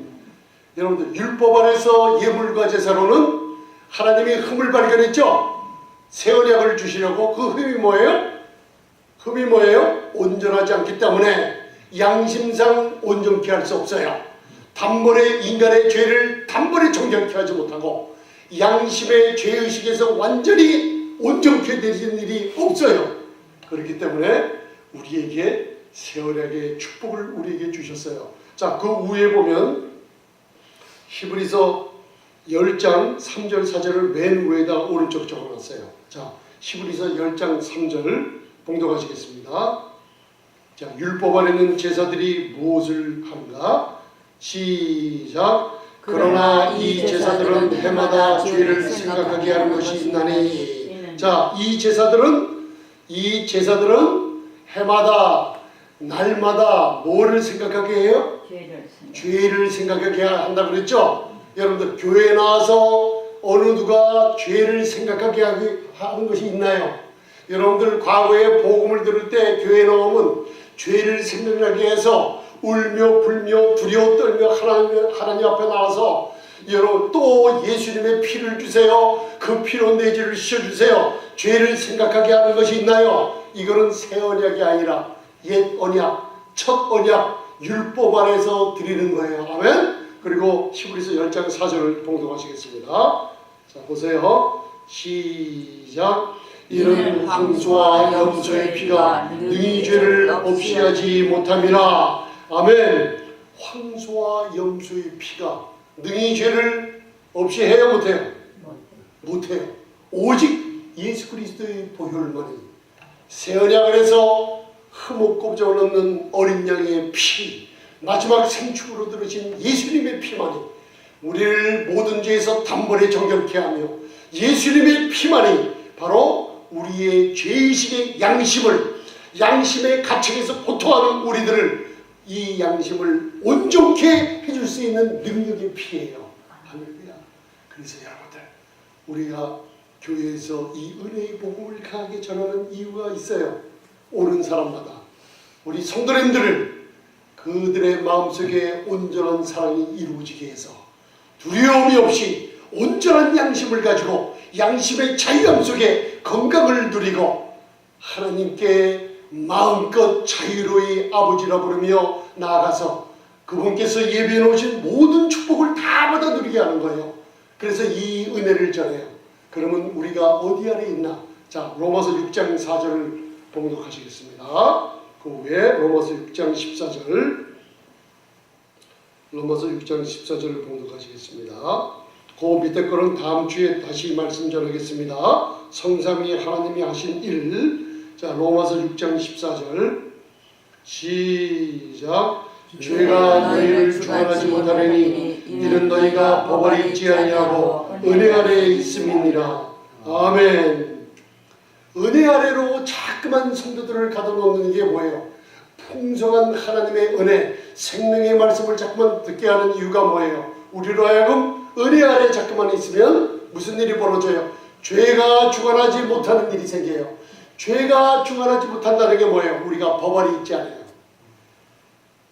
여러분들, 율법 안에서 예물과 제사로는 하나님이 흠을 발견했죠. 새 언약을 주시려고. 그 흠이 뭐예요? 흠이 뭐예요? 온전하지 않기 때문에 양심상 온전케 할 수 없어요. 단번에 인간의 죄를 단번에 정결케 하지 못하고 양심의 죄의식에서 완전히 온전케 되는 일이 없어요. 그렇기 때문에 우리에게 새 언약의 축복을 우리에게 주셨어요. 자, 그 위에 보면 히브리서 10장 3절 4절을 맨 위에다 오른쪽 적어놨어요. 자, 히브리서 10장 3절 봉독하시겠습니다. 자, 율법 안에는 제사들이 무엇을 하는가? 시작. 그러나 이 제사들은 해마다 죄를 생각하게 하는 것이 있나니. 자, 이 제사들은 해마다 날마다 뭐를 생각하게 해요? 죄를 생각하게 한다 그랬죠? 여러분들, 교회에 나와서 어느 누가 죄를 생각하게 하는 것이 있나요? 여러분들, 과거에 복음을 들을 때 교회에 나오면 죄를 생각나게 해서 울며 불며 두려워 떨며 하나님 앞에 나와서 여러분, 또 예수님의 피를 주세요. 그 피로 내 죄를 씻어주세요. 죄를 생각하게 하는 것이 있나요? 이거는 새 언약이 아니라 옛 언약, 첫 언약, 율법 안에서 드리는 거예요. 아멘? 그리고 히브리서 10장 4절을 봉독하시겠습니다. 자, 보세요. 시작. 이는 황소와 염소의 피가 능히 죄를 없이 하지 못함이라. 아멘. 황소와 염소의 피가 능히 죄를 없이 해요, 못해요? 못해요. 오직 예수 그리스도의 보혈만이, 새 언약에서 흠없고 점 없는 어린 양의 피, 마지막 생축으로 들으신 예수님의 피만이 우리를 모든 죄에서 단번에 정결케 하며, 예수님의 피만이 바로 우리의 죄의식의 양심의 가책에서 고통하는 우리들을, 이 양심을 온전케 해줄 수 있는 능력의 피예요. 할렐루야. 그래서 여러분들, 우리가 교회에서 이 은혜의 복음을 강하게 전하는 이유가 있어요. 오는 사람마다 우리 성도님들을 그들의 마음속에 온전한 사랑이 이루어지게 해서 두려움이 없이 온전한 양심을 가지고 양심의 자유함 속에 건강을 누리고 하나님께 마음껏 자유로이 아버지라 부르며 나아가서 그분께서 예비해 놓으신 모든 축복을 다 받아 누리게 하는 거예요. 그래서 이 은혜를 전해요. 그러면 우리가 어디 안에 있나? 자, 로마서 6장 4절을 봉독하시겠습니다. 그 위에 로마서 6장 14절, 로마서 6장 14절을 봉독하시겠습니다. 그 밑에 거는 다음 주에 다시 말씀 전하겠습니다. 성삼위 하나님이 하신 일. 자, 로마서 6장 14절 시작. 죄가 너희를 주관하지 못하려니 이는 너희가 법 아래 있지 아니하고 은혜 아래에 있음이니라. 아멘. 은혜 아래로 자꾸만 성도들을 가둬놓는 게 뭐예요? 풍성한 하나님의 은혜, 생명의 말씀을 자꾸만 듣게 하는 이유가 뭐예요? 우리로 하여금 은혜 아래 자꾸만 있으면 무슨 일이 벌어져요? 죄가 주관하지 못하는 일이 생겨요. 죄가 주관하지 못한다는 게 뭐예요? 우리가 법 아래 있지 않아요.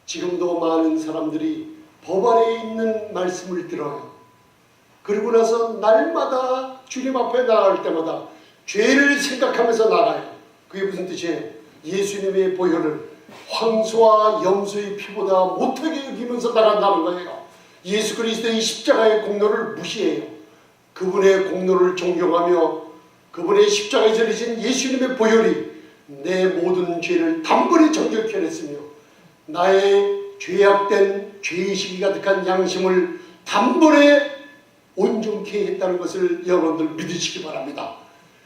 지금도 많은 사람들이 법 아래에 있는 말씀을 들어요. 그러고 나서 날마다 주님 앞에 나갈 때마다 죄를 생각하면서 나가요. 그게 무슨 뜻이에요? 예수님의 보혈을 황소와 염소의 피보다 못하게 여기면서 나간다는 거예요. 예수 그리스도의 십자가의 공로를 무시해요. 그분의 공로를 존경하며 그분의 십자가에 지신 예수님의 보혈이 내 모든 죄를 단번에 정결케 했으며 나의 죄악된 죄의식이 가득한 양심을 단번에 온전케 했다는 것을 여러분들 믿으시기 바랍니다.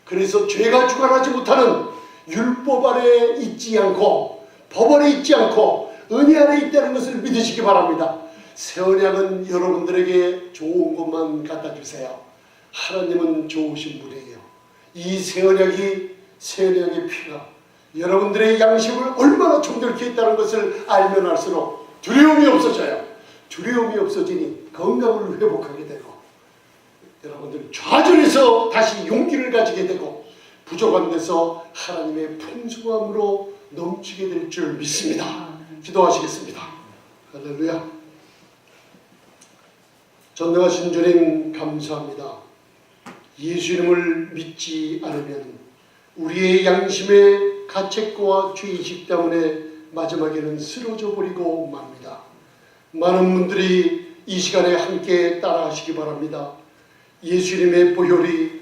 그래서 죄가 주관하지 못하는 율법 아래 있지 않고 법 아래 있지 않고 은혜 아래 있다는 것을 믿으시기 바랍니다. 새 언약은 여러분들에게 좋은 것만 갖다 주세요. 하나님은 좋으신 분이에요. 이 새 언약이 세례의 피가 여러분들의 양심을 얼마나 정결케 했다는 것을 알면 알수록 두려움이 없어져요. 두려움이 없어지니 건강을 회복하게 되고 여러분들 좌절해서 다시 용기를 가지게 되고 부족한 데서 하나님의 풍성함으로 넘치게 될 줄 믿습니다. 기도하시겠습니다. 할렐루야. 전능하신 주님 감사합니다. 예수님을 믿지 않으면 우리의 양심의 가책과 죄의식 때문에 마지막에는 쓰러져 버리고 맙니다. 많은 분들이 이 시간에 함께 따라하시기 바랍니다. 예수님의 보혈이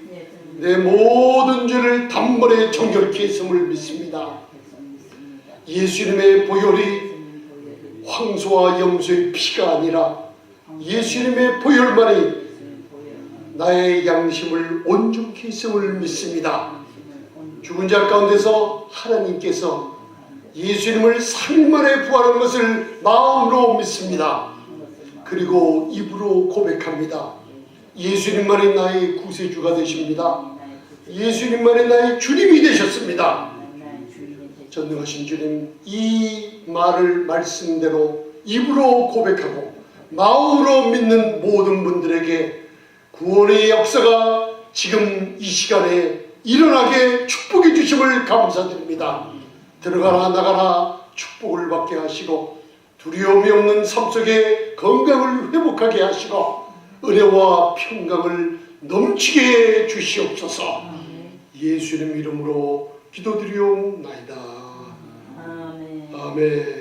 내 모든 죄를 단번에 정결케 했음을 믿습니다. 예수님의 보혈이 황소와 염소의 피가 아니라 예수님의 보혈만이 나의 양심을 온전케 했음을 믿습니다. 죽은 자 가운데서 하나님께서 예수님을 3일 만에 부활한 것을 마음으로 믿습니다. 그리고 입으로 고백합니다. 예수님만이 나의 구세주가 되십니다. 예수님만이 나의 주님이 되셨습니다. 전능하신 주님, 이 말을 말씀대로 입으로 고백하고 마음으로 믿는 모든 분들에게 구원의 역사가 지금 이 시간에 일어나게 축복해 주심을 감사드립니다. 들어가라 나가라 축복을 받게 하시고 두려움이 없는 삶 속에 건강을 회복하게 하시고 은혜와 평강을 넘치게 해 주시옵소서. 예수님 이름으로 기도드리옵나이다. 아멘.